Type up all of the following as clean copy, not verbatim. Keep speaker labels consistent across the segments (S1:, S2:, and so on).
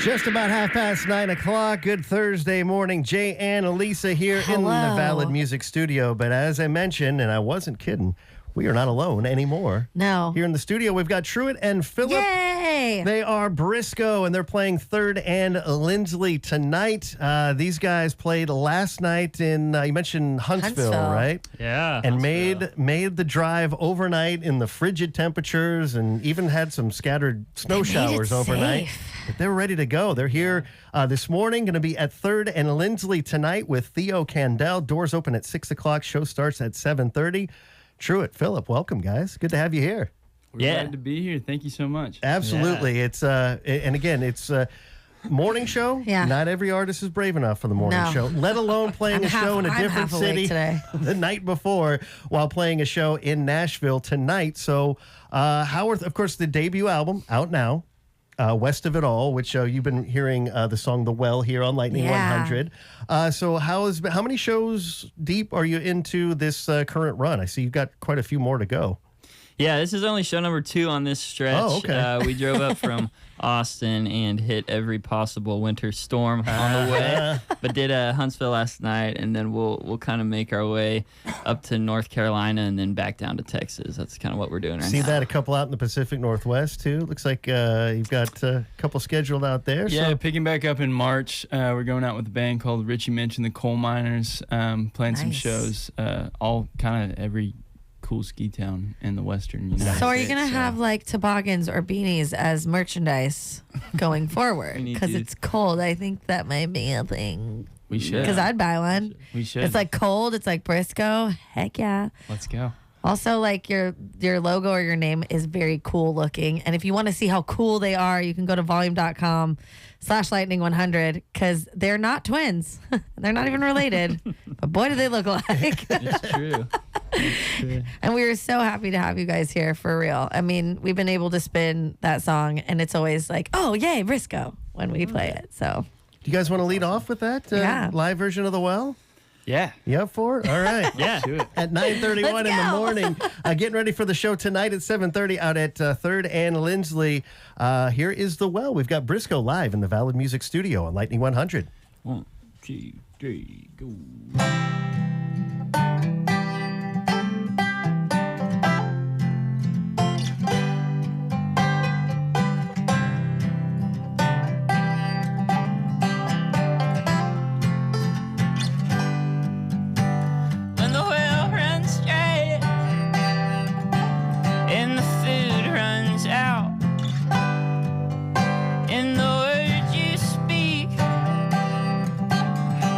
S1: Just about 9:30. Good Thursday morning. Jay and Elisa here in the Valid Music Studio. But as I mentioned, and I wasn't kidding, we are not alone anymore.
S2: No.
S1: Here in the studio, we've got Truett and Phillip.
S2: Yay!
S1: They are Briscoe, and they're playing Third and Lindsley tonight. These guys played last night in, you mentioned Huntsville, right?
S3: Yeah.
S1: And made the drive overnight in the frigid temperatures and even had some scattered snow showers overnight. But they're ready to go. They're here this morning, going to be at Third and Lindsley tonight with Theo Candel. Doors open at 6 o'clock. Show starts at 7:30. Truett, Phillip, welcome, guys. Good to have you here.
S3: We're glad to be here. Thank you so much.
S1: Absolutely. Yeah. It's and again, it's a morning show.
S2: Yeah.
S1: Not every artist is brave enough for the morning show, let alone playing a show in a different city the night before while playing a show in Nashville tonight. So, Howard, of course, the debut album out now. West of It All, which you've been hearing the song The Well here on Lightning 100. So how many shows deep are you into this current run? I see you've got quite a few more to go.
S3: Yeah, this is only show number 2 on this stretch.
S1: Oh, okay.
S3: We drove up from Austin and hit every possible winter storm on the way, but did Huntsville last night, and then we'll kind of make our way up to North Carolina and then back down to Texas. That's kind of what we're doing right now.
S1: See that a couple out in the Pacific Northwest too. Looks like you've got a couple scheduled out there.
S4: Yeah,
S1: so.
S4: picking back up in March. We're going out with a band called Richie mentioned, the Coal Miners, playing some shows, all kind of every cool ski town in the western United States.
S2: So are you going to have like toboggans or beanies as merchandise going forward? Because it's cold. I think that might be a thing.
S4: We should.
S2: Because I'd buy one.
S4: We should.
S2: It's like cold. It's like Briscoe. Heck yeah.
S4: Let's go.
S2: Also, like your logo or your name is very cool looking. And if you want to see how cool they are, you can go to volume.com/lightning100 because they're not twins. They're not even related. But boy, do they look like.
S3: It's true.
S2: And we were so happy to have you guys here for real. I mean, we've been able to spin that song and it's always like, oh, yay, Briscoe when we play it. So,
S1: do you guys want to lead off with that live version of The Well?
S4: Yeah.
S1: You up for it? All right.
S3: Yeah.
S4: Do it.
S1: At 9:31 in the morning. Getting ready for the show tonight at 7:30 out at Third and Lindsley. Here is The Well. We've got Briscoe live in the Valid Music Studio on Lightning 100.
S3: 1, 2, 3, go.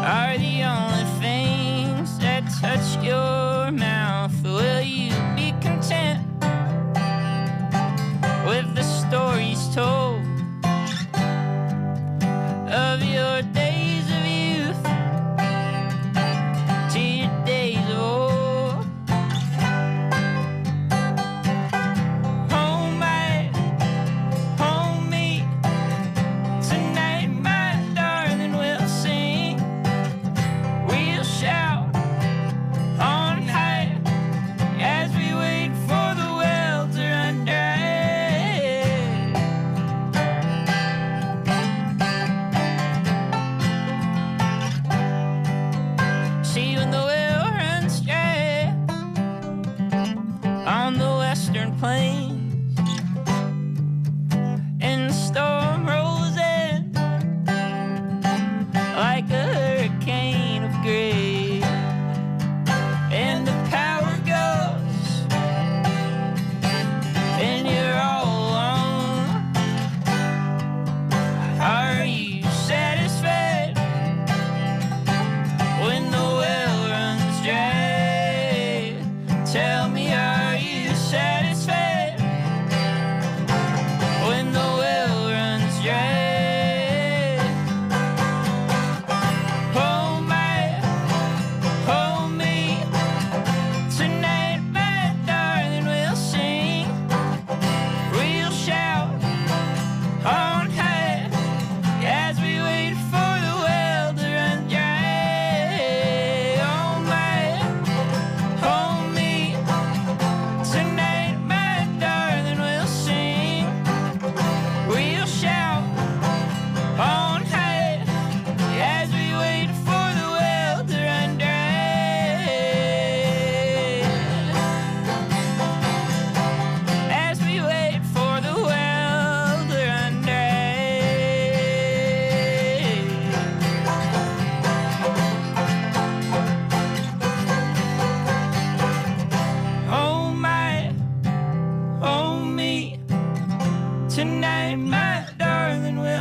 S5: Are the only things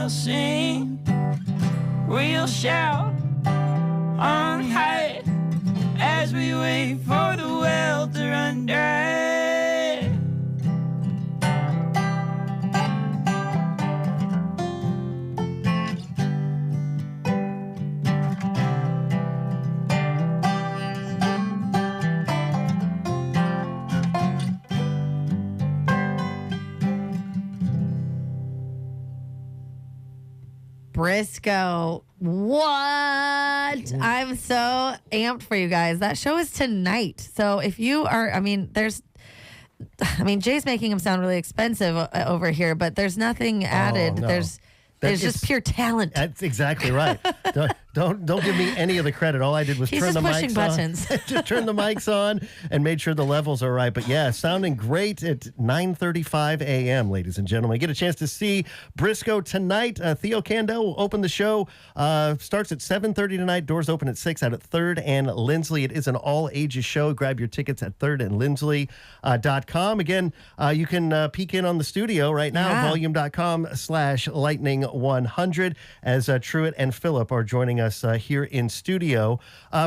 S3: we'll sing, we'll shout on high as we wait for the well to run dry.
S2: Briscoe. What? I'm so amped for you guys. That show is tonight. So if you are, Jay's making him sound really expensive over here, but there's nothing added.
S1: No.
S2: There's just pure talent.
S1: That's exactly right. Don't give me any of the credit. All I did was turn the mics
S2: buttons.
S1: on. Just turn the mics on and made sure the levels are right. But yeah, sounding great at 9:35 a.m., ladies and gentlemen. Get a chance to see Briscoe tonight. Theo Candel will open the show. Starts at 7:30 tonight. Doors open at 6 out at 3rd and Lindsley. It is an all-ages show. Grab your tickets at thirdandlindsley.com. Again, you can peek in on the studio right now, volume.com/lightning100, as Truett and Philip are joining us here in studio.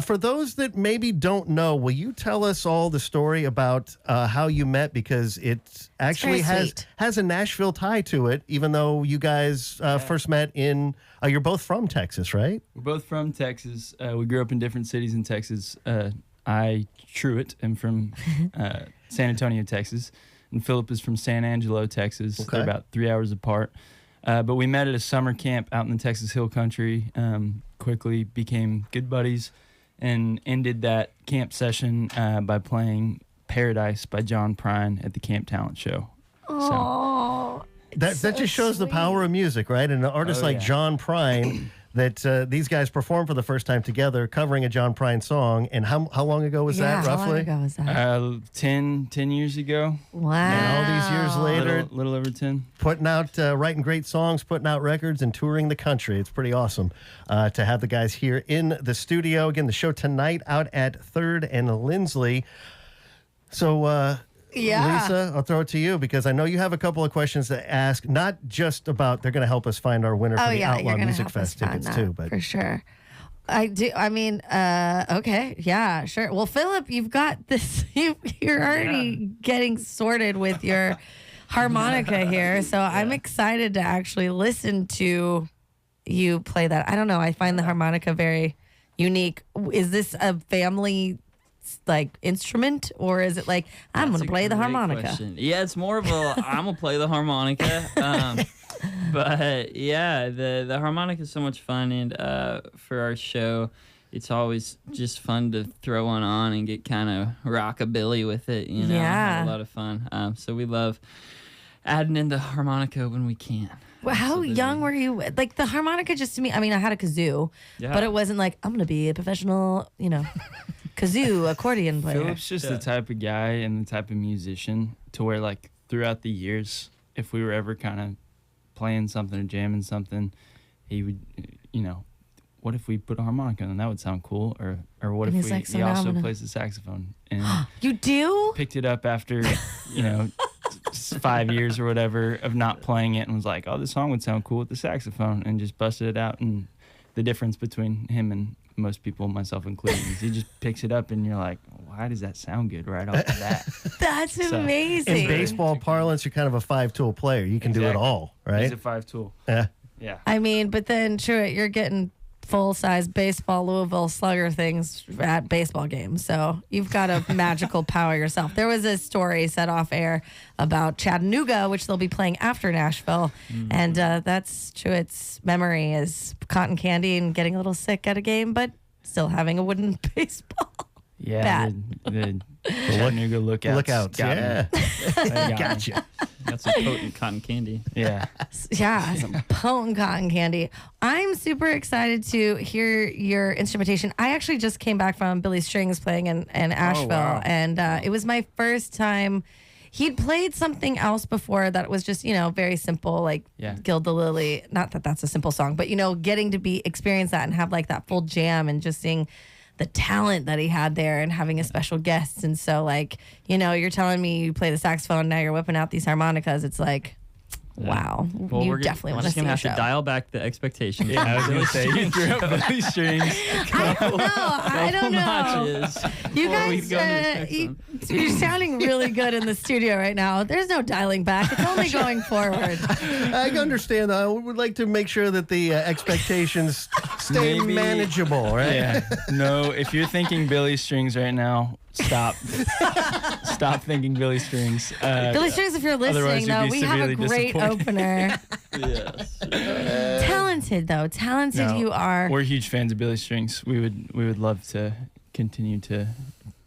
S1: For those that maybe don't know, will you tell us all the story about how you met? Because it actually has a Nashville tie to it, even though you guys first met in, you're both from Texas, right?
S4: We're both from Texas. We grew up in different cities in Texas. I, Truett, am from San Antonio, Texas, and Philip is from San Angelo, Texas.
S1: Okay.
S4: They're about 3 hours apart. But we met at a summer camp out in the Texas Hill Country, quickly became good buddies, and ended that camp session by playing Paradise by John Prine at the Camp Talent Show.
S2: Oh,
S1: That just shows the power of music, right? And an artist like John Prine, that these guys performed for the first time together, covering a John Prine song. And how long ago was that, roughly?
S2: How long ago was that?
S4: 10 years ago.
S2: Wow.
S1: And all these years later,
S4: Little over 10.
S1: putting out, writing great songs, putting out records, and touring the country. It's pretty awesome to have the guys here in the studio. Again, the show tonight out at 3rd and Lindsley. So, Lisa, I'll throw it to you because I know you have a couple of questions to ask, not just about, they're going to help us find our winner for the Outlaw Music Fest tickets too. But
S2: for sure. I do. I mean, okay. Yeah, sure. Well, Philip, you've got this, you're already getting sorted with your harmonica here. So I'm excited to actually listen to you play that. I don't know. I find the harmonica very unique. Is this a family instrument, or is it like I'm gonna play the harmonica?
S3: Question. Yeah, it's more of a I'm gonna play the harmonica. But yeah, the harmonica is so much fun, and for our show, it's always just fun to throw one on and get kind of rockabilly with it. You know, have a lot of fun. So we love adding in the harmonica when we can.
S2: Well, how young were you? Like the harmonica, just to me, I mean, I had a kazoo, but it wasn't like I'm gonna be a professional, kazoo accordion player.
S4: Philip's just the type of guy and the type of musician to where, like, throughout the years, if we were ever kind of playing something or jamming something, he would, what if we put a harmonica on? That would sound cool. Or what if he also plays the saxophone? And
S2: you do?
S4: Picked it up after, 5 years or whatever of not playing it, and was like, oh, this song would sound cool with the saxophone, and just busted it out. And the difference between him and most people, myself included, is he just picks it up and you're like, why does that sound good right off the bat?
S2: That's amazing.
S1: In baseball parlance, you're kind of a 5-tool player. You can do it all, right?
S4: He's a 5-tool.
S1: Yeah.
S2: I mean, but then, you're getting full-size baseball Louisville Slugger things at baseball games, so you've got a magical power yourself. There was a story set off air about Chattanooga, which they'll be playing after Nashville, and that's Truett's memory is cotton candy and getting a little sick at a game, but still having a wooden baseball bat.
S4: The Chattanooga lookouts.
S1: Gotcha.
S3: That's some potent cotton candy.
S4: Yeah,
S2: some potent cotton candy. I'm super excited to hear your instrumentation. I actually just came back from Billy Strings playing in Asheville, and it was my first time. He'd played something else before that was just, very simple, like Gild the Lily. Not that that's a simple song, but, getting to experience that and have like that full jam and just seeing the talent that he had there and having a special guest. And so, like, you're telling me you play the saxophone, now you're whipping out these harmonicas. It's like, Wow.
S3: Well,
S2: you definitely want to see
S3: gonna
S2: a
S3: have
S2: show.
S3: to dial back the expectations.
S4: Yeah, I was gonna say you threw up Billy Strings.
S2: I don't know.
S3: Notches
S2: You
S3: before we
S2: guys,
S3: go into the next one.
S2: you're sounding really good in the studio right now. There's no dialing back. It's only going forward.
S1: I understand, though. I would like to make sure that the expectations stay
S4: Maybe-
S1: manageable, right?
S4: Yeah. No, if you're thinking Billy Strings right now, stop. Stop thinking Billy Strings.
S2: Billy Strings, if you're listening,
S4: Otherwise
S2: though,
S4: you'd be
S2: we have a
S4: severely
S2: great
S4: disappointed.
S2: opener.
S3: Yes.
S2: Talented, though. Talented
S4: No,
S2: you are.
S4: We're huge fans of Billy Strings. We would love to continue to.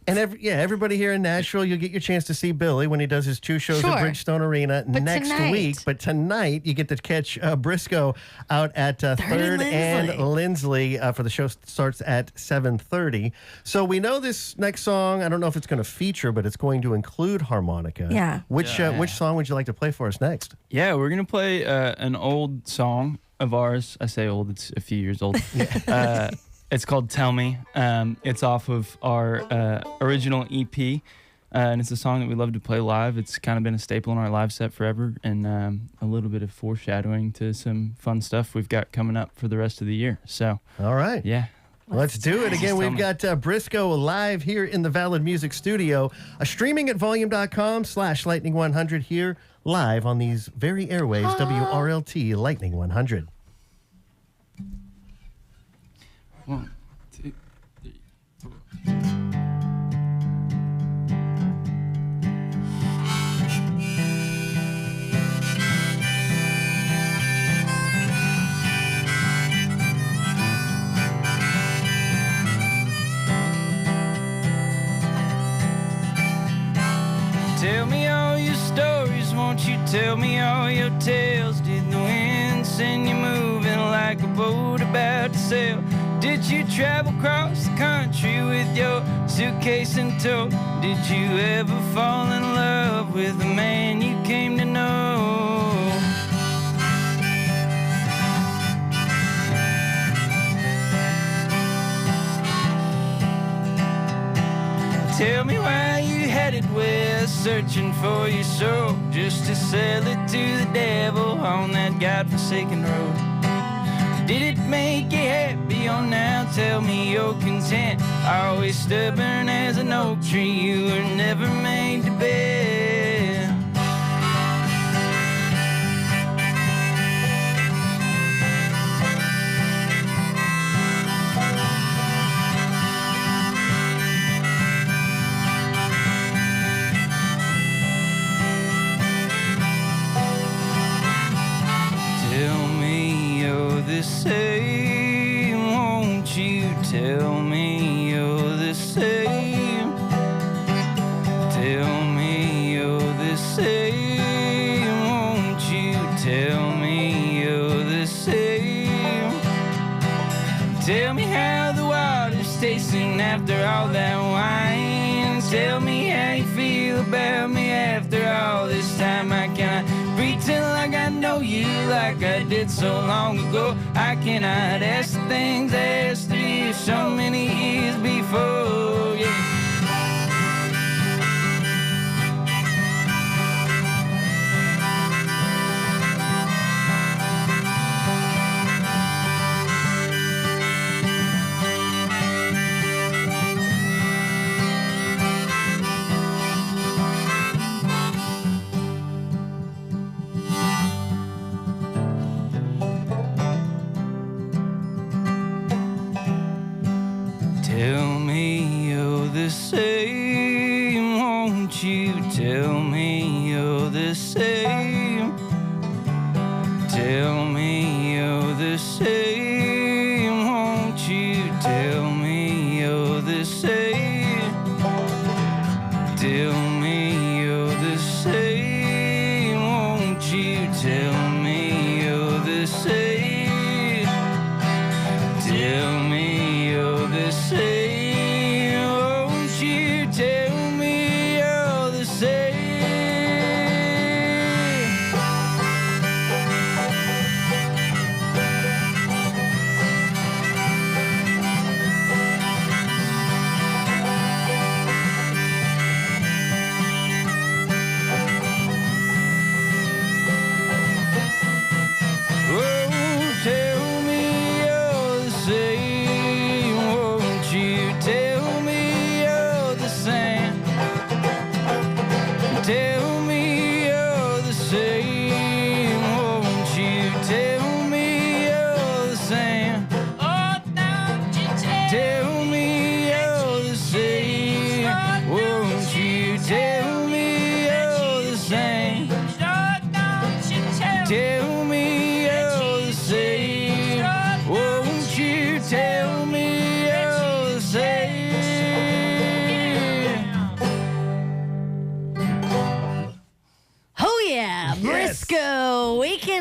S1: And everybody here in Nashville, you'll get your chance to see Billy when he does his 2 shows
S2: Sure.
S1: at Bridgestone Arena
S2: But
S1: next
S2: tonight-
S1: week. But tonight, you get to catch Briscoe out at 3rd and Lindsley for the show starts at 7:30. So we know this next song, I don't know if it's going to feature, but it's going to include harmonica.
S2: Yeah.
S1: Which song would you like to play for us next?
S4: Yeah, we're gonna play an old song of ours. I say old; it's a few years old. It's called "Tell Me." It's off of our original EP, and it's a song that we love to play live. It's kind of been a staple in our live set forever, and a little bit of foreshadowing to some fun stuff we've got coming up for the rest of the year. So,
S1: All right.
S4: yeah.
S1: Let's do it. Again,
S4: Just
S1: we've got Briscoe live here in the Valid Music Studio, streaming at volume.com/lightning100 here live on these very airwaves, WRLT Lightning 100.
S4: 1, 2, 3, 4. Tell me all your stories, won't you tell me all your tales? Did the wind send you moving like a boat about to sail? Did you travel across the country with your suitcase in tow? Did you ever fall in love with the man you came to know? Tell me why you headed west, searching for your soul, just to sell it to the devil on that godforsaken road. Did it make you happy? Oh, now tell me you're content. Always stubborn as an oak tree, you were never made to bend. Tell me you're the same, won't you tell me you're the same? Tell me you're the same, won't you tell me you're the same? Tell me how the water's tasting after all that wine. Tell me how you feel about me after all this time. I cannot pretend like I know you like I did so long ago. I cannot ask the things I asked of you so many years before. Yeah. Tell me you're the same, won't you tell me you're the same? Tell me you're the same, won't you tell me you're the same? Tell me you're the same, won't you tell me you're the same? Tell me you're the same, won't you tell me you're the same?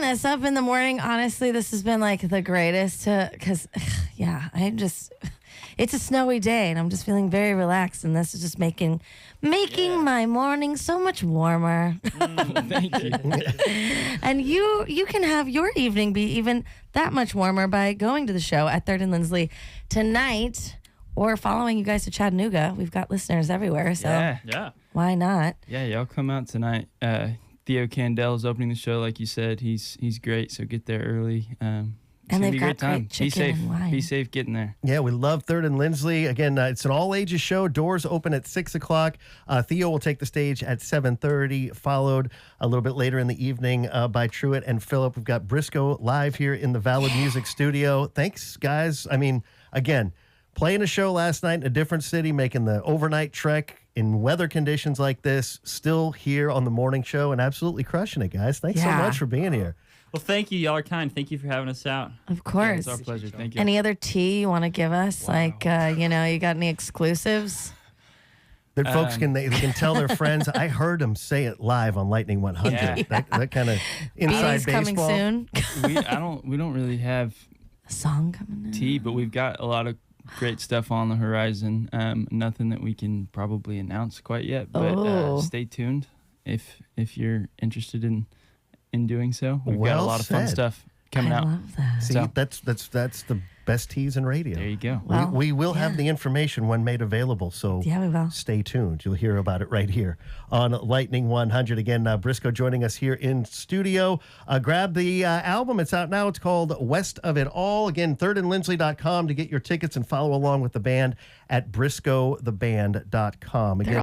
S2: us up in the morning. Honestly, this has been like the greatest because, yeah, it's a snowy day and I'm just feeling very relaxed. And this is just making my morning so much warmer.
S4: Thank you.
S2: And you can have your evening be even that much warmer by going to the show at 3rd and Lindsley tonight or following you guys to Chattanooga. We've got listeners everywhere, so
S3: Yeah.
S2: why not?
S4: Yeah, y'all come out tonight. Theo Candel's opening the show, like you said. He's great, so get there early.
S2: And they've
S4: be a
S2: got
S4: great time.
S2: great chicken
S4: Be safe.
S2: and wine.
S4: Be safe getting there.
S1: Yeah, we love 3rd and Lindsley. Again, it's an all-ages show. Doors open at 6 o'clock. Theo will take the stage at 7:30, followed a little bit later in the evening by Truett and Phillip. We've got Briscoe live here in the Valid Music Studio. Thanks, guys. I mean, again, playing a show last night in a different city, making the overnight trek in weather conditions like this, still here on the morning show and absolutely crushing it, guys. Thanks so much for being here.
S3: Well, thank you. Y'all are kind. Thank you for having us out.
S2: Of course.
S4: It's our pleasure. Thank you.
S2: Any other tea you want to give us? Wow. Like, you got any exclusives?
S1: That folks can tell their friends. I heard them say it live on Lightning 100.
S4: Yeah.
S1: That kind of inside baseball.
S2: Coming soon.
S4: We don't really have
S2: a song coming in.
S4: tea, but we've got a lot of great stuff on the horizon. Nothing that we can probably announce quite yet, but stay tuned if you're interested in doing so. We've got a lot of fun stuff coming out.
S2: I love that.
S1: See, that's the best teas in radio.
S4: There you go.
S2: Well,
S1: we will have the information when made available, so
S2: we will.
S1: Stay tuned. You'll hear about it right here on Lightning 100. Again, Briscoe joining us here in studio. Grab the album. It's out now. It's called West of It All. Again, 3rdandlindsley.com to get your tickets and follow along with the band at briscoetheband.com. Again.